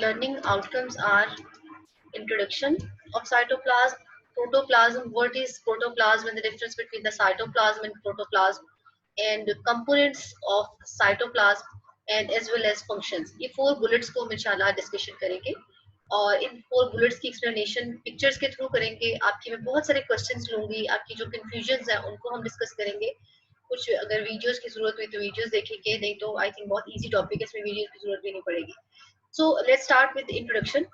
learning outcomes are introduction of cytoplasm, protoplasm, what is protoplasm and the difference between the cytoplasm and protoplasm, and components of cytoplasm and as well as functions. ये 4 bullets को हम इंशाल्लाह discussion करेंगे और इन 4 bullets की explanation pictures के through करेंगे. आपकी मैं बहुत सारे क्वेश्चंस लूंगी, आपकी जो कंफ्यूजन्स हैं उनको हम डिस्कस करेंगे. कुछ अगर वीडियोस की जरूरत हुई तो वीडियोस देखेंगे, नहीं तो आई थिंक बहुत इजी टॉपिक है, इसमें वीडियोस की जरूरत भी नहीं पड़ेगी. So let's start with the introduction.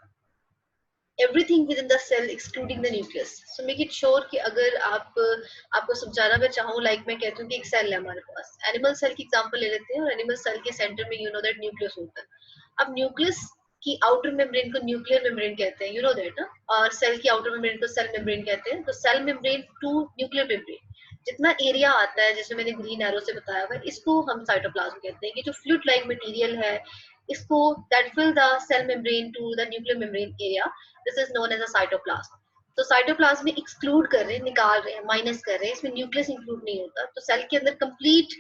Everything within the cell excluding the nucleus. So make it sure कि अगर आपको समझाना मैं चाहूँ, लाइक मैं कहती हूँ कि एक सेल है हमारे पास, एनिमल सेल की एग्जांपल ले लेते हैं और एनिमल सेल के सेंटर में यू नो दैट न्यूक्लियस होता है. अब न्यूक्लियस की आउटर मेम्ब्रेन को न्यूक्लियर मेम्ब्रेन कहते हैं, यू नो दैट ना, और सेल की आउटर मेम्ब्रेन को सेल मेम्ब्रेन कहते हैं. तो cell membrane to nuclear membrane जितना एरिया आता है, जैसे मैंने ग्रीन एरो से बताया हुआ, इसको हम साइटोप्लाज्म कहते हैं. कि जो फ्लूइड लाइक मटेरियल है इसको that fill the cell membrane to the nuclear membrane area, this is known as a cytoplasm. तो साइटोप्लाज्म में एक्सक्लूड कर रहे हैं, निकाल रहे हैं, माइनस कर रहे हैं, इसमें न्यूक्लियस इंक्लूड नहीं होता. तो सेल के अंदर कंप्लीट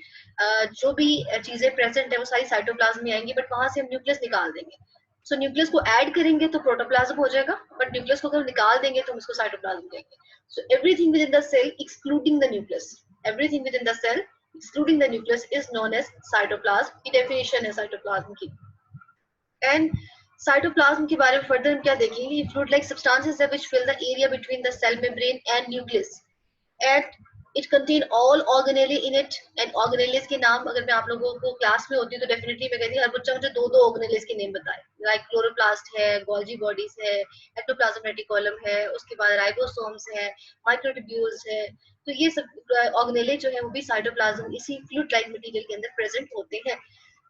जो भी चीजें प्रेजेंट है वो सारी साइटोप्लाज्म में आएंगी, बट वहां से हम न्यूक्लियस निकाल देंगे. सो न्यूक्लियस को ऐड करेंगे तो प्रोटोप्लाज्म हो जाएगा, बट न्यूक्लियस को अगर निकाल देंगे तो हम इसको साइटोप्लाज्म कहेंगे. So everything within the cell excluding the nucleus, everything within the cell excluding the nucleus is known as cytoplasm. की डेफिनेशन है साइटोप्लाज्म की. एंड साइटोप्लाज्म के बारे में फर्दर हम क्या देखेंगे, फ्लूइड लाइक सब्सटेंसेस है which fill the area between the cell membrane and nucleus and it contain all organelle in it. And organelles के नाम अगर मैं आप लोगों को क्लास में होती तो डेफिनेटली मैं कहती हूँ हर बच्चा मुझे दो ऑर्गेनेलेस के नेम बताए. लाइक क्लोरोप्लास्ट है, गोल्जी बॉडीज है, एक्टोप्लाज्म रेटिकुलम है, उसके बाद राइबोसोम्स है, माइक्रोट्यूब्यूल्स है. तो ये सब ऑर्गेनेले जो है वो भी साइटोप्लाज्म इसी फ्लूइड लाइक मटेरियल के अंदर प्रेजेंट होते हैं.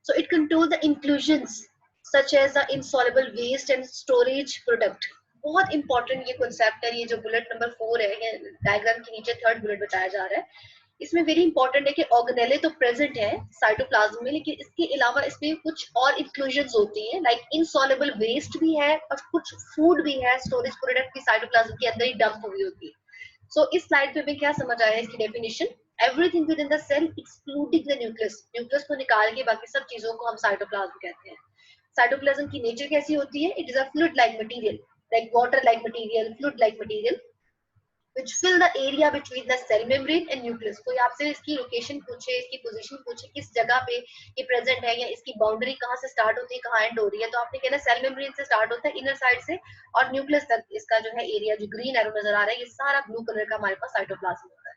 So it controls the inclusions such as the insoluble waste and storage product. बहुत इंपॉर्टेंट ये कॉन्सेप्ट है. ये जो बुलेट नंबर 4 है डायग्राम के नीचे थर्ड बुलेट बताया जा रहा है, इसमें वेरी इंपॉर्टेंट है कि ऑर्गेनेले तो प्रेजेंट है साइटोप्लाज्म में, लेकिन इसके अलावा इसमें कुछ और इंक्लूजन्स होती हैं. लाइक इनसॉल्युबल वेस्ट भी है और कुछ फूड भी है, स्टोरेज प्रोडक्ट भी साइटोप्लाज्म के अंदर ही डंप हुई होती है. सो इस स्लाइड पे भी क्या समझ आया इसकी definition, everything within the cell excluding the nucleus. Nucleus को निकाल के बाकी सब चीजों को हम साइटोप्लाज्म कहते हैं. साइटोप्लाज्म की नेचर कैसी होती है, it is a fluid like material, like water like material, fluid like material which fill the area between the cell membrane and nucleus. कोई आपसे इसकी लोकेशन पूछे, इसकी पोजीशन पूछे, किस जगह पे ये प्रेजेंट है या इसकी बाउंड्री कहाँ से स्टार्ट होती है, कहाँ एंड हो रही है, तो आपने कहना सेल मेम्ब्रेन से स्टार्ट होता है इनर साइड से और न्यूक्लियस तक इसका जो है एरिया जो ग्रीन एरो नजर आ रहा है ये सारा ब्लू कलर का हमारे पास साइटोप्लाज्म होता है.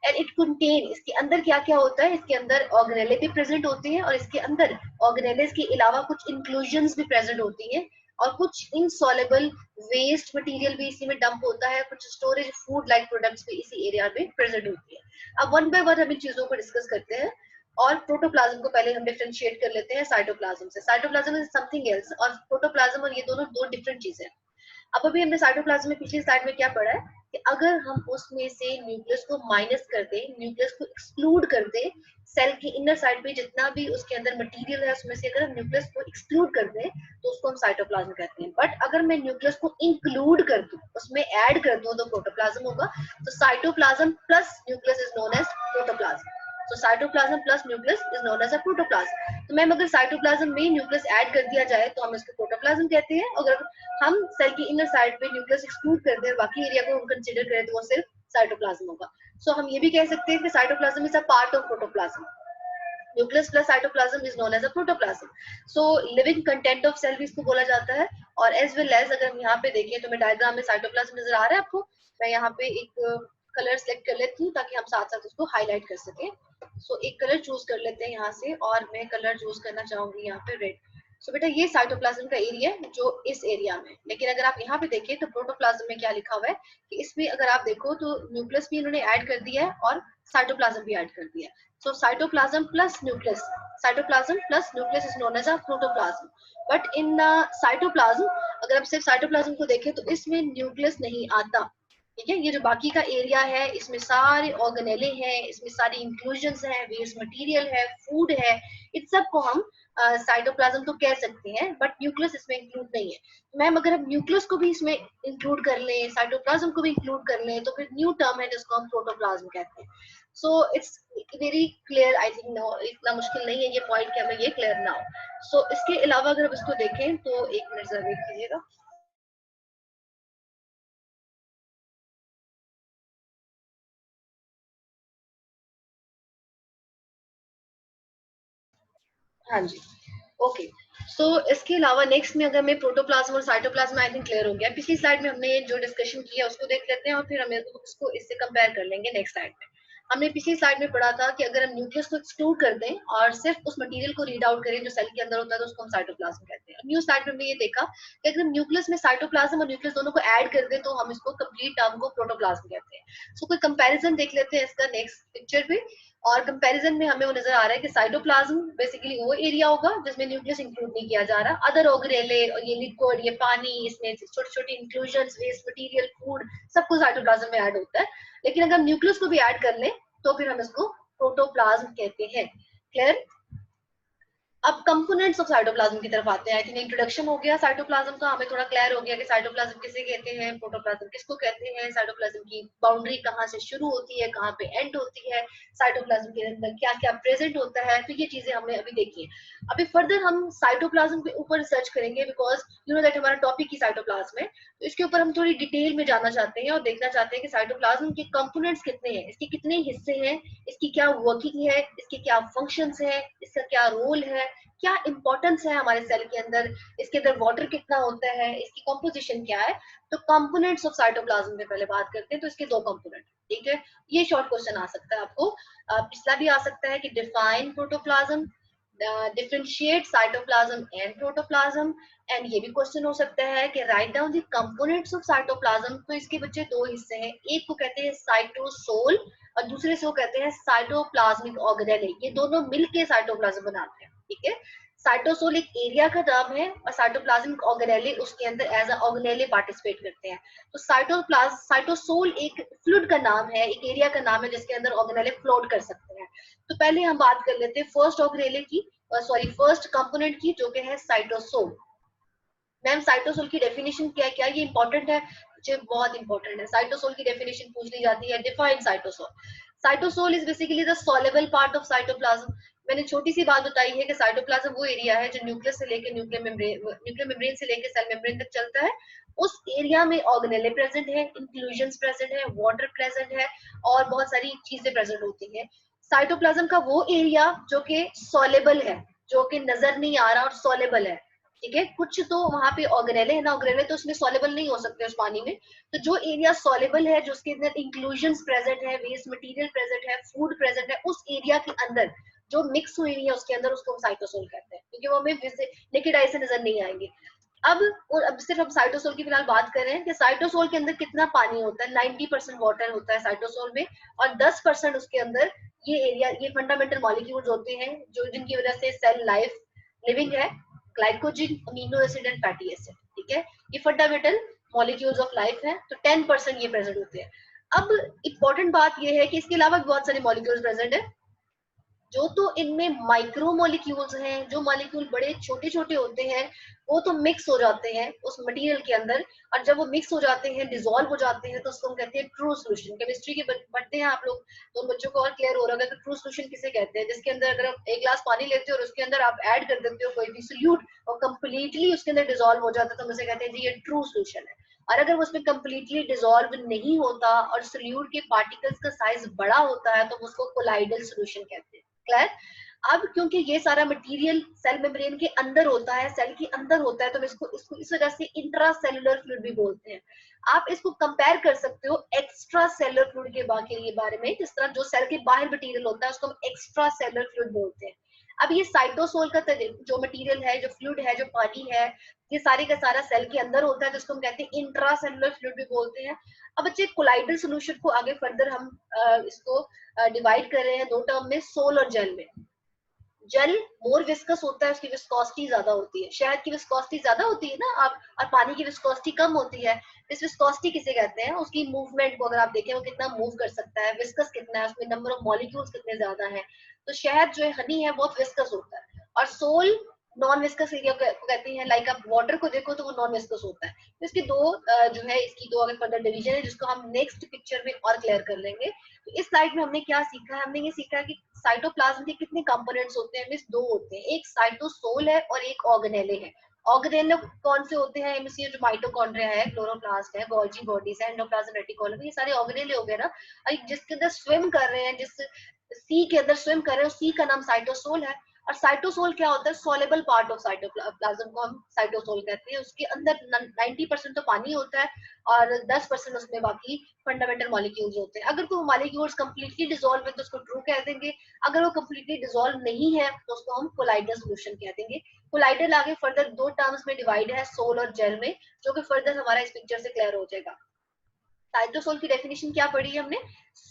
एंड इट कंटेन, इसके अंदर क्या क्या होता है, इसके अंदर ऑर्गेनेले भी प्रेजेंट होते हैं और इसके अंदर ऑर्गेनेलेस के अलावा कुछ इंक्लूजन्स भी प्रेजेंट होती हैं और कुछ इनसॉल्युबल वेस्ट मटेरियल भी इसी में डंप होता है, कुछ स्टोरेज फूड लाइक प्रोडक्ट्स भी इसी एरिया में प्रेजेंट होती है. अब वन बाय वन हम इन चीजों को डिस्कस करते हैं और प्रोटोप्लाज्म को पहले हम डिफरेंशिएट कर लेते हैं साइटोप्लाज्म से. साइटोप्लाज्म इज समथिंग एल्स और प्रोटोप्लाज्म और ये दोनों दो डिफरेंट चीजें हैं. अब अभी हमने साइटोप्लाज्म में पिछली स्लाइड में क्या पढ़ा है कि अगर हम उसमें से न्यूक्लियस को माइनस कर दें, न्यूक्लियस को एक्सक्लूड कर दें, सेल की इनर साइड पे जितना भी उसके अंदर मटेरियल है उसमें से अगर हम न्यूक्लियस को एक्सक्लूड कर दें तो उसको हम साइटोप्लाज्म कहते हैं. बट अगर मैं न्यूक्लियस को इंक्लूड कर दूं, उसमें ऐड कर दूं तो प्रोटोप्लाज्म होगा. तो cytoplasm plus nucleus is known as protoplasm. So cytoplasm plus nucleus is known as a protoplasm. तो मैम अगर साइटोप्लाज्म में न्यूक्लियस ऐड कर दिया जाए तो हम इसको प्रोटोप्लाज्म कहते हैं. अगर हम सेल की इनर साइड पे न्यूक्लियस एक्सक्लूड कर दें बाकी एरिया को हम कंसीडर करें तो वो सिर्फ साइटोप्लाज्म होगा. सो हम ये भी कह सकते हैं कि cytoplasm is a part of protoplasm. Nucleus plus cytoplasm is known as a protoplasm. So living content of cell भी इसको बोला जाता है. और एज वेल एज अगर हम यहाँ पे देखें तो मैं डायग्राम में साइटोप्लाज्म नजर आ रहा है आपको, मैं यहाँ पे एक कलर सेलेक्ट कर लेती हूँ ताकि हम साथ साथ उसको हाईलाइट कर सकें. सो एक कलर चूज कर लेते हैं यहाँ से और मैं कलर चूज करना चाहूंगी यहाँ पे रेड. सो बेटा ये साइटोप्लाज्म का एरिया है जो इस एरिया में. लेकिन अगर आप यहाँ पे देखें तो प्रोटोप्लाज्म में क्या लिखा हुआ है कि इसमें अगर आप देखो तो न्यूक्लियस भी इन्होंने ऐड कर दिया है और साइटोप्लाज्म भी ऐड कर दिया है. So cytoplasm plus nucleus, cytoplasm plus nucleus is known as a protoplasm. But in cytoplasm अगर आप सिर्फ साइटोप्लाज्म को देखें तो इसमें न्यूक्लियस नहीं आता. ठीक है, ये जो बाकी का एरिया है इसमें सारे ऑर्गेनेले हैं, इसमें सारी इंक्लूजन्स हैं, वेस्ट मटेरियल है, फूड है, इन सब को हम साइटोप्लाज्म तो कह सकते हैं बट न्यूक्लियस इसमें इंक्लूड नहीं है. मैम अगर हम न्यूक्लियस को भी इसमें इंक्लूड कर लें, साइटोप्लाज्म को भी इंक्लूड कर लें तो फिर न्यू टर्म है जिसको हम प्रोटोप्लाज्म कहते हैं. So it's very clear, I think no, इतना मुश्किल नहीं है ये पॉइंट कि हमें ये क्लियर ना हो। सो इसके अलावा अगर हम इसको देखें तो एक मिनट जरा वेट कीजिएगा। हाँ जी, ओके। सो इसके अलावा नेक्स्ट में अगर मैं प्रोटोप्लाज्म और साइटोप्लाज्म, आई थिंक क्लियर हो गया। पिछली स्लाइड में हमने जो डिस्कशन किया उसको देख लेते हैं और फिर हम उसको इससे कंपेयर कर लेंगे नेक्स्ट स्लाइड में। हमने पिछली स्लाइड में पढ़ा था कि अगर हम न्यूक्लियस को एक्सक्लूड कर दें और सिर्फ उस मटेरियल को रीड आउट करें जो सेल के अंदर होता है तो उसको हम साइटोप्लाज्म कहते हैं। न्यू स्लाइड में हमने ये देखा कि अगर हम न्यूक्लियस में साइटोप्लाज्म और न्यूक्लियस दोनों को ऐड कर दें तो हम इसको कंप्लीट टर्म को प्रोटोप्लाज्म कहते हैं। सो कोई कंपैरिजन देख लेते हैं इसका नेक्स्ट पिक्चर पे। और कंपैरिजन में हमें वो नजर आ रहा है कि साइटोप्लाज्म बेसिकली वो एरिया होगा जिसमें न्यूक्लियस इंक्लूड नहीं किया जा रहा। अदर ऑर्गेनेले और ये लिक्विड, ये पानी, इसमें छोटे छोटे इंक्लूजन्स, वेस्ट मटेरियल, फूड, सब कुछ साइटोप्लाज्म में ऐड होता है। लेकिन अगर न्यूक्लियस को भी ऐड कर लें तो फिर हम इसको प्रोटोप्लाज्म कहते हैं। क्लियर? अब कंपोनेंट्स ऑफ साइटोप्लाज्म की तरफ आते हैं। आई थिंक इंट्रोडक्शन हो गया साइटोप्लाज्म का, हमें थोड़ा क्लियर हो गया कि साइटोप्लाज्म किसे कहते हैं, प्रोटोप्लाज्म किसको कहते हैं, साइटोप्लाज्म की बाउंड्री कहाँ से शुरू होती है, कहाँ पे एंड होती है, साइटोप्लाज्म के अंदर क्या क्या प्रेजेंट होता है। तो ये चीजें हमने अभी देखी है। अभी फर्दर हम साइटोप्लाज्म के ऊपर रिसर्च करेंगे बिकॉज यू नो दैट हमारा टॉपिक ही साइटोप्लाज्म है। तो इसके ऊपर हम थोड़ी डिटेल में जानना चाहते हैं और देखना चाहते हैं कि साइटोप्लाज्म के कंपोनेंट्स कितने हैं, इसके कितने हिस्से हैं, इसकी क्या वर्किंग है, इसके क्या फंक्शंस है, इसका क्या रोल है, क्या इंपॉर्टेंस है हमारे सेल के अंदर, इसके अंदर वाटर कितना होता है, इसकी कॉम्पोजिशन क्या है। तो कंपोनेंट्स ऑफ साइटोप्लाज्म में पहले बात करते हैं। तो इसके दो कंपोनेंट, ठीक है, ये शॉर्ट क्वेश्चन आ सकता है आपको। पिछला भी आ सकता है कि define protoplasm, differentiate cytoplasm and protoplasm. And ये भी क्वेश्चन हो सकता है कि right down the components of cytoplasm. तो इसके बच्चे दो हिस्से हैं, एक को कहते हैं साइटोसोल और दूसरे से वो कहते हैं साइटोप्लाज्मिक ऑर्गेनेले। ये दोनों मिलके साइटोप्लाज्म बनाते हैं, ठीक है। साइटोसोल एक एरिया का नाम है और साइटोप्लाज्मिक ऑर्गेनेले उसके अंदर एज अ ऑर्गेनेले पार्टिसिपेट करते हैं। तो साइटोसोल एक फ्लूइड का नाम है, एक एरिया का नाम है जिसके अंदर ऑर्गेनेले फ्लोट कर सकते हैं। तो पहले हम बात कर लेते हैं फर्स्ट ऑर्गेनेले की, सॉरी फर्स्ट कंपोनेंट की, जो कि है साइटोसोल। मैम साइटोसोल की डेफिनेशन क्या है, क्या ये इंपॉर्टेंट है? मुझे बहुत इंपॉर्टेंट है। साइटोसोल की डेफिनेशन पूछ ली जाती है। Define cytosol. Cytosol is basically the soluble part of cytoplasm. मैंने छोटी सी बात बताई है कि साइटोप्लाज्म वो एरिया है जो न्यूक्लियस से लेकर न्यूक्लियर मेम्ब्रेन से लेकर सेल मेम्ब्रेन तक चलता है। उस एरिया में ऑर्गेनेले प्रेजेंट है, इंक्लूजन्स प्रेजेंट है, वाटर प्रेजेंट है और बहुत सारी चीजें प्रेजेंट होती है। साइटोप्लाज्म का वो एरिया जो कि सॉल्युबल है, जो कि नजर नहीं आ रहा और सॉल्युबल है, ठीक है। कुछ तो वहां पे ऑर्गेनेले है ना, ऑर्गेनेले तो उसमें सॉल्युबल नहीं हो सकते उस पानी में। तो जो एरिया सॉल्युबल है, जो उसके अंदर इंक्लूजन्स प्रेजेंट है, वेस्ट मटेरियल प्रेजेंट है, फूड प्रेजेंट है, उस एरिया के अंदर जो मिक्स हुई है उसके अंदर, उसको हम साइटोसोल कहते हैं, क्योंकि वो हमें नेकेड आई से नजर नहीं आएंगे। अब और अब सिर्फ हम साइटोसोल की फिलहाल बात कर रहे हैं कि साइटोसोल के अंदर कितना पानी होता है। 90% वाटर होता है साइटोसोल में और 10% उसके अंदर ये एरिया, ये फंडामेंटल मॉलिक्यूल्स होते हैं जो जिनकी वजह से सेल लाइफ लिविंग है। Glycogen, amino acid and fatty acid, ठीक है, ये फंडामेंटल मॉलिक्यूल्स ऑफ लाइफ है। तो 10% ये प्रेजेंट होते हैं। अब इंपॉर्टेंट बात ये है कि इसके अलावा भी बहुत सारे मॉलिक्यूल्स प्रेजेंट है। जो तो इनमें माइक्रो मॉलिक्यूल्स हैं, जो मॉलिक्यूल बड़े छोटे छोटे होते हैं, वो तो मिक्स हो जाते हैं उस मटेरियल के अंदर। और जब वो मिक्स हो जाते हैं, डिसॉल्व हो जाते हैं, तो उसको हम कहते हैं ट्रू सोल्यूशन। केमिस्ट्री के पढ़ते हैं आप लोग तो उन बच्चों को और क्लियर हो रहा होगा कि ट्रू सोल्यूशन किसे कहते हैं, जिसके अंदर अगर आप एक गिलास पानी लेते हो और उसके अंदर आप ऐड कर देते हो कोई भी सोल्यूट और कंप्लीटली उसके अंदर डिसॉल्व हो जाता है, तो हम उसे कहते हैं जी ये ट्रू सोल्यूशन है। और अगर वो उसमें कंप्लीटली डिसॉल्व नहीं होता और सोल्यूट के पार्टिकल्स का साइज बड़ा होता है, तो उसको कोलाइडल सोल्यूशन कहते हैं। क्लियर? अब क्योंकि ये सारा मटेरियल सेल मेम्ब्रेन के अंदर होता है, सेल के अंदर होता है, तो इसको इसको इस वजह से इंट्रा सेलुलर फ्लूइड भी बोलते हैं। आप इसको कंपेयर कर सकते हो एक्स्ट्रा सेलुलर फ्लूइड के बारे में, जिस तरह जो सेल के बाहर मटेरियल होता है उसको हम एक्स्ट्रा सेलुलर फ्लूइड बोलते हैं। अब ये साइटोसोल का जो मटेरियल है, जो फ्लूइड है, जो पानी है, ये सारे का सारा सेल के अंदर होता है, जिसको हम कहते हैं इंट्रा सेलुलर फ्लूइड भी बोलते हैं। अब बच्चे कोलाइडल सोल्यूशन को आगे फर्दर हम इसको डिवाइड कर रहे हैं दो टर्म में, सोल और जेल में। जेल मोर विस्कस होता है, उसकी विस्कोसिटी ज्यादा होती है। शहद की विस्कोसिटी ज्यादा होती है ना आप, और पानी की विस्कोसिटी कम होती है। इस विस्कोसिटी किसे कहते हैं? उसकी मूवमेंट को अगर आप देखें वो कितना मूव कर सकता है, विस्कस कितना है, उसमें नंबर ऑफ मॉलिक्यूल्स कितने ज्यादा है। तो शहद जो है, हनी है, बहुत विस्कस होता है। और सोल नॉन विस्कस एरिया को कहते हैं। लाइक आप वाटर को देखो तो वो नॉन विस्कस होता है। तो इसकी दो जो है इसकी दो अगर फर्दर डिवीजन है जिसको हम नेक्स्ट पिक्चर में और क्लियर कर लेंगे। तो इस स्लाइड में हमने क्या सीखा है, हमने ये सीखा है कि साइटोप्लाज्म के कितने कंपोनेंट्स होते हैं। दो होते हैं, एक साइटोसोल है और एक ऑर्गेनेले है। ऑर्गेनेले कौन से होते हैं, ये जो माइटोकॉन्ड्रिया है, क्लोरोप्लास्ट है, गोल्जी बॉडीज है, एंडोप्लाज्म रेटिकुलम, ये सारे ऑर्गेनेले हो गए ना। जिसके अंदर स्विम कर रहे हैं, जिस सी के अंदर स्विम कर रहे हैं, उस सी का नाम साइटोसोल है। और साइटोसोल क्या होता है, सोलेबल पार्ट ऑफ साइटोप्लाज्म को हम साइटोसोल कहते हैं। उसके अंदर 90% तो पानी होता है और 10% उसमें बाकी फंडामेंटल मॉलिक्यूल्स होते हैं। अगर तो मॉलिक्यूल्स कंप्लीटली डिसॉल्व है तो उसको ट्रू कह देंगे, अगर वो कंप्लीटली डिसॉल्व नहीं है तो उसको हम कोलाइडल सॉल्यूशन कह देंगे। कोलाइडल आगे फर्दर दो टर्म्स में डिवाइड है, सोल और जेल में, जो कि फर्दर हमारा इस पिक्चर से क्लियर हो जाएगा। साइटोसोल की डेफिनेशन क्या पढ़ी है हमने,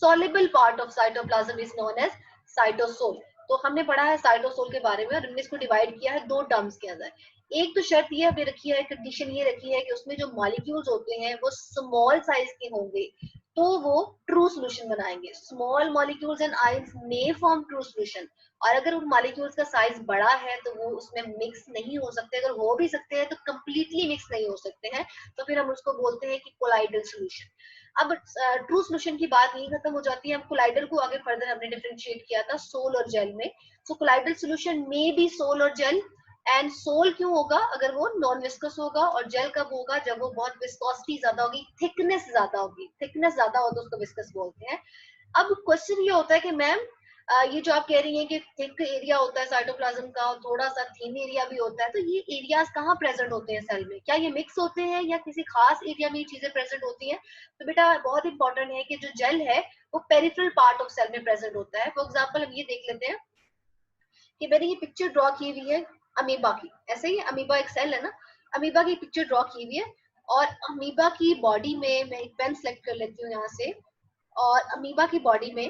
soluble part of cytoplasm is known as cytosol. तो हमने पढ़ा है साइटोसोल के बारे में और हमने इसको डिवाइड किया है दो टर्म्स के अंदर। एक तो शर्त ये हमने रखी है, कंडीशन ये रखी है कि उसमें जो मॉलिक्यूल्स होते हैं वो स्मॉल साइज के होंगे तो वो ट्रू सोल्यूशन बनाएंगे। Small molecules and ions may form true solution. और अगर उन मॉलिक्यूल्स का साइज बड़ा है तो वो उसमें मिक्स नहीं हो सकते, अगर हो भी सकते हैं तो कंप्लीटली मिक्स नहीं हो सकते हैं, तो फिर हम उसको बोलते हैं कि कोलाइडल सोल्यूशन। अब ट्रू सोल्यूशन की बात यही खत्म हो जाती है। हम कोलाइडल को आगे फर्दर हमने डिफरेंशिएट किया था सोल और जेल में। सो कोलाइडल सोल्यूशन में बी सोल और जेल। एंड सोल क्यों होगा, अगर वो नॉन विस्कस होगा, और जेल कब होगा, जब वो बहुत विस्कोसिटी ज्यादा होगी, थिकनेस ज्यादा होगी। थिकनेस ज्यादा हो तो उसको विस्कस बोलते हैं। अब क्वेश्चन ये होता है कि मैम ये जो आप कह रही हैं कि थिक एरिया होता है साइटोप्लाज्म का और थोड़ा सा थिन एरिया भी होता है, तो ये एरियाज कहाँ प्रेजेंट होते हैं सेल में, क्या ये मिक्स होते हैं या किसी खास एरिया में ये चीजें प्रेजेंट होती हैं? तो बेटा बहुत इंपॉर्टेंट है कि जो जेल है वो पेरिफेरल पार्ट ऑफ सेल में प्रेजेंट होता है। फॉर एग्जाम्पल हम ये देख लेते हैं कि मैंने ये पिक्चर ड्रॉ की हुई है अमीबा की। ऐसे ही अमीबा एक सेल है ना, अमीबा की पिक्चर ड्रॉ की हुई है। और अमीबा की बॉडी में मैं एक पेन सेलेक्ट कर लेती हूँ यहाँ से, और अमीबा की बॉडी में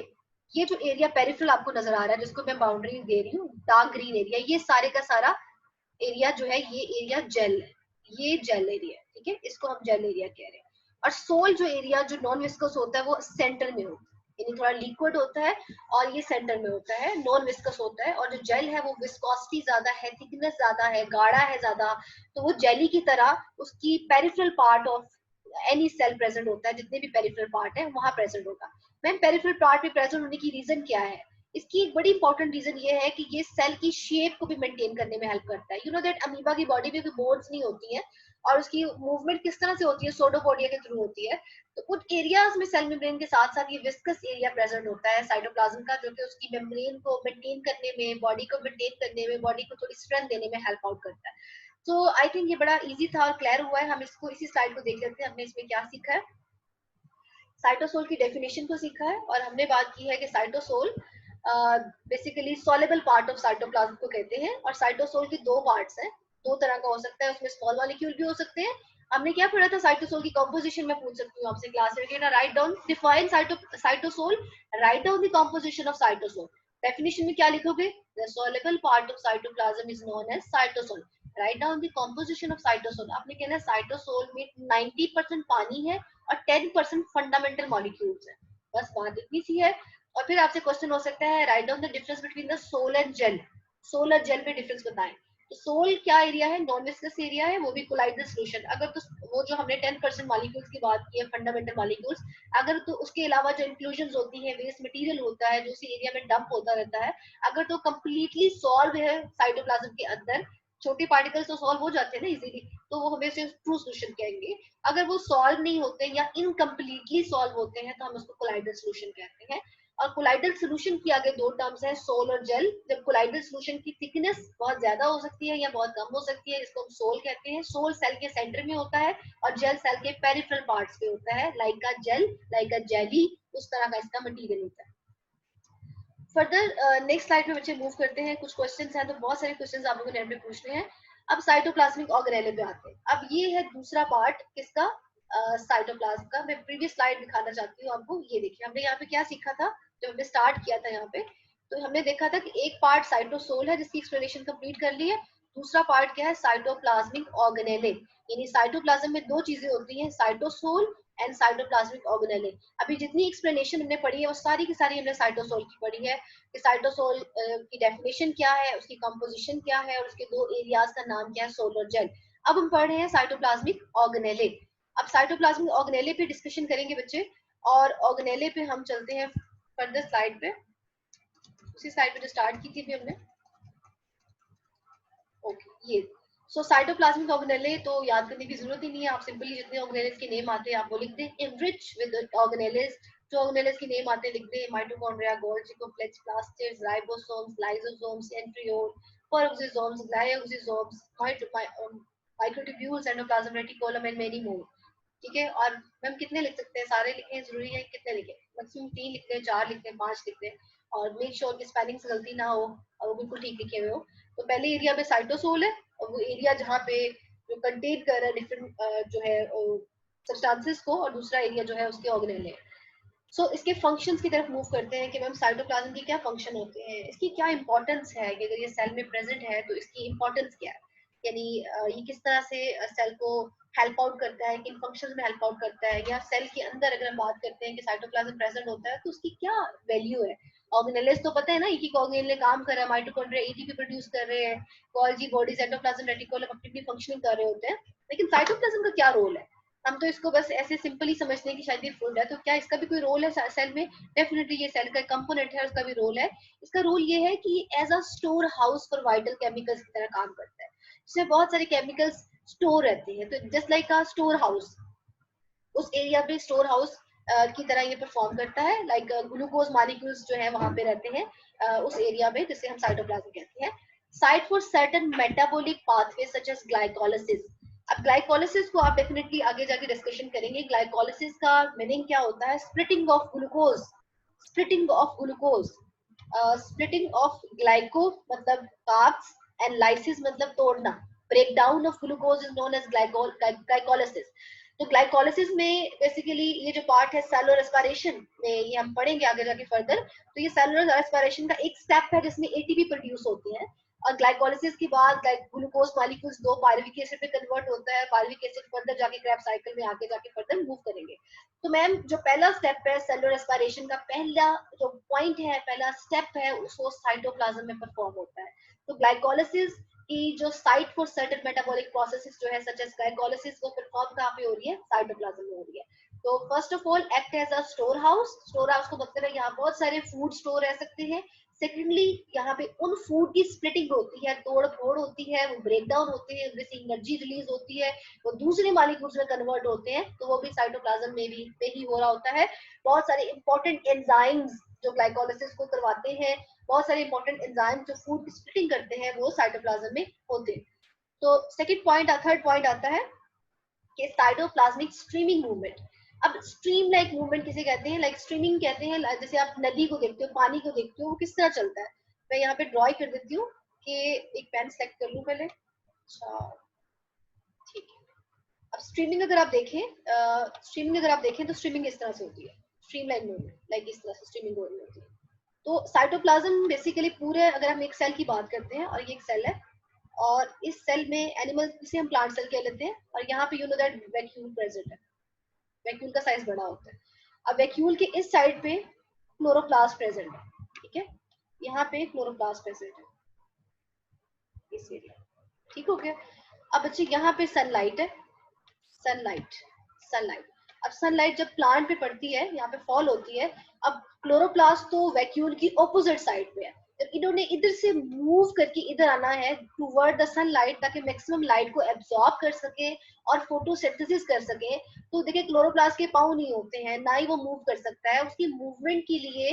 ये जो एरिया पेरिफेरल आपको नजर आ रहा है, जिसको मैं बाउंड्री दे रही हूँ डार्क ग्रीन एरिया, ये सारे का सारा एरिया जो है ये एरिया जेल है। ये जेल एरिया है, ठीक है, इसको हम जेल एरिया कह रहे हैं। और सोल जो एरिया जो नॉन विस्कस होता है वो सेंटर में होता है, यानी थोड़ा लिक्विड होता है और ये सेंटर में होता है, नॉन विस्कस होता है। और जो जेल है वो विस्कोसिटी ज्यादा है, थिकनेस ज्यादा है, गाढ़ा है ज्यादा, तो वो जेली की तरह उसकी peripheral part of any cell present होता है, जितने भी पेरिफेरल पार्ट है वहां प्रेजेंट होगा। मैम पेरिफेरल पार्ट में प्रेजेंट होने की रीजन क्या है? इसकी एक बड़ी इंपॉर्टेंट रीजन ये है कि ये सेल की शेप को भी मेंटेन करने में हेल्प करता है। यू नो दैट अमीबा की बॉडी में कोई बोन्स नहीं होती है, और उसकी मूवमेंट किस तरह से होती है, सोडोपोडिया के थ्रू होती है। तो उन एरियाज में सेल मेम्ब्रेन के साथ साथ ये विस्कस एरिया प्रेजेंट होता है साइटोप्लाज्म का, जो कि उसकी मेम्ब्रेन को मेंटेन करने में, बॉडी को मेंटेन करने में, बॉडी को थोड़ी स्ट्रेंथ देने में हेल्प आउट करता है। तो आई थिंक ये बड़ा इजी था और क्लियर हुआ है। हम इसको इसी स्लाइड को देख लेते हैं, हमने इसमें क्या सीखा है। साइटोसोल की डेफिनेशन को सीखा है और हमने बात की है कि cytosol basically soluble part of cytoplasm को कहते हैं। और साइटोसोल की दो पार्ट्स हैं, दो तरह का हो सकता है, उसमें स्मॉल मॉलिक्यूल भी हो सकते हैं। हमने क्या पढ़ा था, साइटोसोल की कंपोजिशन में पूछ सकती हूँ आपसे क्लास में, write down define cytosol, write down the composition of cytosol. Definition में क्या लिखोगे, the soluble part of cytoplasm is known as cytosol. Write down the composition of cytosol, आपने कहना है साइटोसोल में 90% पानी है और 10% फंडामेंटल मॉलिक्यूल्स है, बस बात इतनी सी है। और फिर आपसे क्वेश्चन हो सकता है, write down the difference between the sol and gel. Sol और जेल में डिफरेंस बताएं। तो सोल क्या एरिया है, नॉन विस्कस एरिया है, वो भी कोलाइडल सॉल्यूशन। अगर तो वो जो हमने 10% मॉलिक्यूल्स की बात की है, फंडामेंटल मॉलिक्यूल्स, अगर तो उसके अलावा जो इंक्लूजन होती है, वेस्ट मटेरियल होता है जो उसी एरिया में डंप होता रहता है, अगर तो कंप्लीटली सॉल्व है साइटोप्लाज्म के अंदर, छोटे पार्टिकल्स तो सॉल्व हो जाते हैं ना इजीली, तो वो हमें सिर्फ ट्रू सॉल्यूशन कहेंगे। अगर वो सॉल्व नहीं होते या इनकम्प्लीटली सॉल्व होते हैं तो हम उसको कोलाइडल सॉल्यूशन कहते हैं। और कोलाइडल सॉल्यूशन की आगे दो टर्म्स है, सोल और जेल। जब कोलाइडल सॉल्यूशन की थिकनेस बहुत ज्यादा हो सकती है या बहुत कम हो सकती है, इसको हम सोल कहते हैं। सोल सेल के सेंटर में होता है और जेल सेल के पेरिफेरल पार्ट्स पे होता है, like a gel, like a jelly, उस तरह का इसका मटेरियल होता है। फर्दर नेक्स्ट स्लाइड में बच्चे मूव करते हैं। कुछ क्वेश्चंस हैं, तो बहुत सारे क्वेश्चंस आप लोगों ने हमें पूछने हैं। अब साइटोप्लाज्मिक ऑर्गेनेले पे आते हैं। अब ये है दूसरा पार्ट किसका, साइटोप्लाज्म का। मैं प्रीवियस स्लाइड दिखाना चाहती हूँ आपको। ये देखिए हमने यहाँ पे क्या सीखा था जब हमने स्टार्ट किया था यहाँ पे। तो हमने देखा था कि एक पार्ट साइटोसोल है जिसकी एक्सप्लेनेशन कंप्लीट कर ली है। दूसरा पार्ट क्या है, साइटोप्लाज्मिक ऑर्गेनेले। यानी साइटोप्लाज्म में दो चीजें होती हैं, साइटोसोल एंड साइटोप्लाज्मिक ऑर्गेनेले। अभी जितनी एक्सप्लेनेशन हमने पढ़ी है वो सारी की सारी हमने साइटोसोल की पढ़ी है कि साइटोसोल की डेफिनेशन क्या है, उसकी कंपोजिशन क्या है और उसके दो एरियाज का नाम क्या है, सोल और जेल। अब हम पढ़ रहे हैं साइटोप्लाज्मिक ऑर्गेनेले। अब साइटोप्लाज्मिक ऑर्गेनेले पे डिस्कशन करेंगे बच्चे, और ऑर्गेनेले पे हम चलते हैं फर्दर स्लाइड पे, उसी स्लाइड पे जो स्टार्ट की थी भी हमने। ओके, ये सो साइटोप्लाज्मिक ऑर्गेनेले तो याद करने की जरूरत ही नहीं है, आप सिंपली जितने ऑर्गेनेल्स के नेम आते हैं आप वो लिख दें, एनरिच विद ऑर्गेनेल्स। जो ऑर्गेनेल्स के नेम आते हैं लिख दें, mitochondria, Golgi complex, plastids, ribosomes, lysosomes, centriole, peroxisomes, glyoxysomes, microtubules, endoplasm reticulum and many more. ठीक है, और मैम कितने लिख सकते हैं, सारे लिखें जरूरी है, कितने लिखें, मैक्सिमम 3 लिखते हैं, 4 लिखते हैं, 5 लिखते हैं, और मेक श्योर कि स्पेलिंग से गलती ना हो और वो बिल्कुल ठीक लिखे हुए हो। तो पहले एरिया में साइटोसोल है, और वो एरिया जहाँ पे जो कंटेन कर रहा है डिफरेंट जो है सब्सटेंसेस को, और दूसरा एरिया जो है उसके ऑर्गेनेल है। सो इसके फंक्शंस की तरफ मूव करते हैं कि मैम साइटोप्लाज्म के क्या फंक्शन होते हैं, इसकी क्या इंपॉर्टेंस है कि अगर ये सेल में प्रेजेंट है तो इसकी इंपॉर्टेंस क्या है, यानी ये किस तरह से सेल को हेल्प आउट करता है, किन फंक्शंस में हेल्प आउट करता है, या सेल के अंदर अगर हम बात करते हैं कि साइटोप्लाज्म प्रेजेंट होता है तो उसकी क्या वैल्यू है। ऑर्गेनेल्स तो पता है ना, एक ही ऑर्गेनेल काम कर रहा है, माइटोकॉन्ड्रिया एटीपी प्रोड्यूस कर रहे हैं, गोल्गी बॉडीज, एंडोप्लाज्म रेटिकुलम अपनी फंक्शनिंग कर रहे होते हैं, लेकिन साइटोप्लाज्म का क्या रोल है। हम तो इसको बस ऐसे सिंपली समझते हैं कि शायद ये फूड है, तो क्या इसका भी कोई रोल है सेल में। डेफिनेटली ये सेल का कंपोनेंट है, उसका भी रोल है। इसका रोल ये है कि as a store house for vital chemicals की तरह काम करता है, जिसमें बहुत सारे केमिकल्स स्टोर रहते हैं, तो जस्ट लाइक अ स्टोर हाउस, उस एरिया पे स्टोर हाउस की तरह ये परफॉर्म करता है। लाइक ग्लूकोज मॉलिक्यूल्स जो है वहां पे रहते हैं उस एरिया में, जिसे हम साइटोप्लाज्म कहते हैं। Site for certain metabolic pathway such as glycolysis. अब ग्लाइकोलिसिस को आप डेफिनेटली आगे जाके डिस्कशन करेंगे। ग्लाइकोलिसिस का मीनिंग क्या होता है, splitting of glucose, splitting of glucose, splitting of glyco मतलब कार्ब्स एंड लाइसिस मतलब तोड़ना, break down of glucose is known as glycolysis. तो ग्लाइकोलिसिस में बेसिकली ये जो पार्ट है सेलुलर रेस्पिरेशन में, ये हम पढ़ेंगे आगे जाके फर्दर, तो ये सेलुलर रेस्पिरेशन का एक स्टेप है जिसमें एटीपी प्रोड्यूस होती है, और ग्लाइकोलिसिस के बाद ग्लूकोज मॉलिक्यूल्स दो पायरुविक एसिड पे कन्वर्ट होता है, पायरुविक एसिड फर्दर जाके क्रेब्स साइकिल में आगे जाके फर्दर मूव करेंगे। तो मैम जो पहला स्टेप है सेलुलर रेस्पिरेशन का, पहला जो पॉइंट है, पहला स्टेप है, उसको साइटोप्लाज्म में परफॉर्म होता है। तो ग्लाइकोलिसिस की जो site for certain metabolic processes जो है सच एज ग्लाइकोलिसिस, वो परफॉर्म कहाँ पे हो रही है, साइटोप्लाज्म में हो रही है। तो first of all act as a store house. Store house को मतलब है यहाँ बहुत सारे फूड स्टोर रह सकते हैं। सेकेंडली यहाँ पे उन फूड की स्प्लिटिंग होती है, तोड़ फोड़ होती है, वो ब्रेक डाउन होते हैं, उनमें से एनर्जी रिलीज होती है, वो दूसरे मॉलिक्यूल्स में कन्वर्ट होते हैं, तो वो भी साइटोप्लाज्म में ही हो रहा होता है। बहुत सारे इंपॉर्टेंट एंजाइम्स जो ग्लाइकोलिसिस को करवाते हैं, बहुत सारे इंपॉर्टेंट एंजाइम जो फूड की स्प्लिटिंग करते हैं, वो साइटोप्लाज्म में होते हैं। तो सेकंड पॉइंट, थर्ड पॉइंट आता है कि साइटोप्लाज्मिक स्ट्रीमिंग मूवमेंट। अब स्ट्रीम लाइक मूवमेंट किसे कहते हैं, लाइक स्ट्रीमिंग कहते हैं, जैसे आप नदी को देखते हो, पानी को देखते हो, वो किस तरह चलता है। मैं यहाँ पे ड्रॉ कर देती हूँ कि एक पेन सेलेक्ट कर लूँ पहले। अच्छा, ठीक है। अब स्ट्रीमिंग अगर आप देखें, स्ट्रीमिंग अगर आप देखें तो स्ट्रीमिंग इस तरह से होती है, स्ट्रीम लाइक मूवमेंट, लाइक इस तरह से स्ट्रीमिंग हो रही होती है। तो साइटोप्लाज्म बेसिकली पूरे, अगर हम एक सेल की बात करते हैं, और ये एक सेल है, और इस सेल में एनिमल, इसे हम प्लांट सेल कह लेते हैं, और यहाँ पे you know that vacuole present है, वैक्यूल का साइज बड़ा होता है। अब वैक्यूल के इस साइड पे क्लोरोप्लास्ट प्रेजेंट है, ठीक है, यहाँ पे क्लोरोप्लास्ट प्रेजेंट है इस एरिया, ठीक हो गया। अब बच्चे यहाँ पे सनलाइट है, सनलाइट, सनलाइट। अब सनलाइट जब प्लांट पे पड़ती है, यहाँ पे फॉल होती है, अब क्लोरोप्लास्ट तो वैक्यूल की ऑपोजिट साइड पे है, तो इन्होंने इधर से मूव करके इधर आना है टूवर्ड द सनलाइट, ताकि मैक्सिमम लाइट को एब्जॉर्ब कर सके और फोटोसिंथेसिस कर सके। तो देखिए क्लोरोप्लास्ट के पाँव नहीं होते हैं, ना ही वो मूव कर सकता है, उसकी मूवमेंट के लिए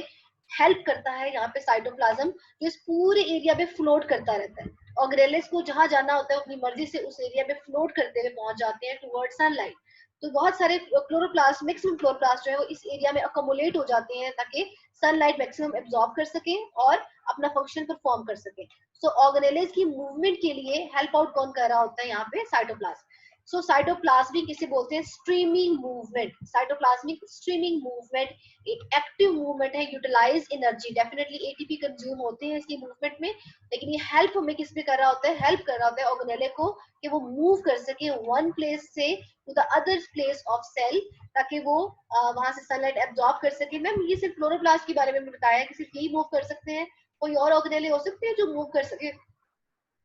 हेल्प करता है यहाँ पे साइटोप्लाज्म, जो इस पूरे एरिया में फ्लोट करता रहता है। ऑर्गेनेल्स को जहां जाना होता है अपनी मर्जी से उस एरिया में फ्लोट करते हुए पहुंच जाते हैं टुवर्ड सनलाइट। तो बहुत सारे क्लोरोप्लास्ट, मैक्सिमम क्लोरोप्लास्ट जो है वो इस एरिया में अकोमोलेट हो जाते हैं, ताकि सनलाइट मैक्सिमम एब्जॉर्ब कर सके और अपना फंक्शन परफॉर्म कर सके। सो ऑर्गेनेल्स की मूवमेंट के लिए हेल्प आउट कौन कर रहा होता है यहाँ पे, साइटोप्लाज्म। सो साइटोप्लाज्मिक किसे बोलते हैं, streaming movement. Cytoplasmic streaming movement एक एक्टिव मूवमेंट है, utilise energy, definitely ATP consume होते हैं इसकी मूवमेंट में, लेकिन ये हेल्प हमें किस में कर रहा होता है, हेल्प कर रहा होता है ऑर्गेनेले को कि वो मूव कर सके वन प्लेस से to the other place of cell, ताकि वो वहां से सनलाइट एब्जॉर्ब कर सके। मैम ये सिर्फ क्लोरोप्लास्ट के बारे में बताया कि सिर्फ यही मूव कर सकते हैं, कोई और ऑर्गेनेले हो सकते हैं जो मूव कर सके।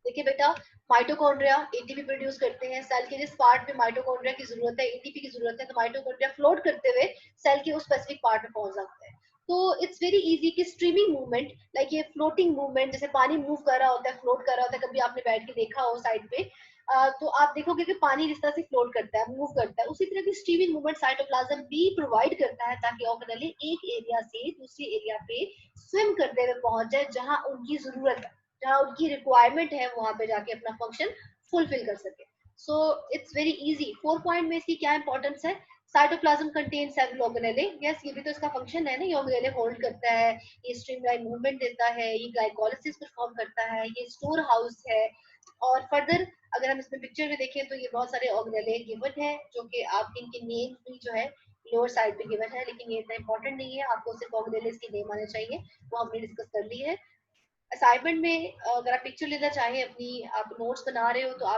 देखिए बेटा, माइटोकॉन्ड्रिया एटीपी प्रोड्यूस करते हैं, सेल के जिस पार्ट में माइटोकॉन्ड्रिया की जरूरत है, एटीपी की जरूरत है, तो माइटोकॉन्ड्रिया फ्लोट करते हुए सेल के उस स्पेसिफिक पार्ट में पहुंच जाते हैं। तो इट्स वेरी इजी कि स्ट्रीमिंग मूवमेंट, लाइक ये फ्लोटिंग मूवमेंट, जैसे पानी मूव कर रहा होता है, फ्लोट कर रहा होता है, कभी आपने बैठ के देखा हो साइड पे, तो आप देखोगे कि पानी जिस तरह से फ्लोट करता है, मूव करता है, उसी तरह की स्ट्रीमिंग मूवमेंट साइटोप्लाज्म भी प्रोवाइड करता है, ताकि ऑर्गेनेले एक एरिया से दूसरे एरिया पे स्विम करते हुए पहुंच जाए जहां उनकी जरूरत है, जहाँ उनकी रिक्वायरमेंट है, वहां पे जाके अपना फंक्शन फुलफिल कर सके। सो इट्स वेरी इजी। 4 पॉइंट में इसकी क्या इंपॉर्टेंस है, साइटोप्लाज्म कंटेन सेवरल ऑर्गेनेले, यस ये भी तो इसका फंक्शन है ना, ये ऑर्गेनेले होल्ड करता है, ये स्ट्रीमलाइन मूवमेंट देता है, ये ग्लाइकोलाइसिस परफॉर्म करता है, ये स्टोर हाउस है। और फर्दर अगर हम इसमें पिक्चर में देखें तो ये बहुत सारे ऑर्गेनेले गिवन है, जो कि आप इनके नेम भी जो है लोअर साइड पे गिवन है, लेकिन ये इतना इंपॉर्टेंट नहीं है, आपको सिर्फ ऑर्गेनेले के नेम आने चाहिए, वो हमने डिस्कस कर ली है। असाइनमेंट में अगर आप पिक्चर लेना चाहें अपनी, आप नोट्स बना रहे हो तो आप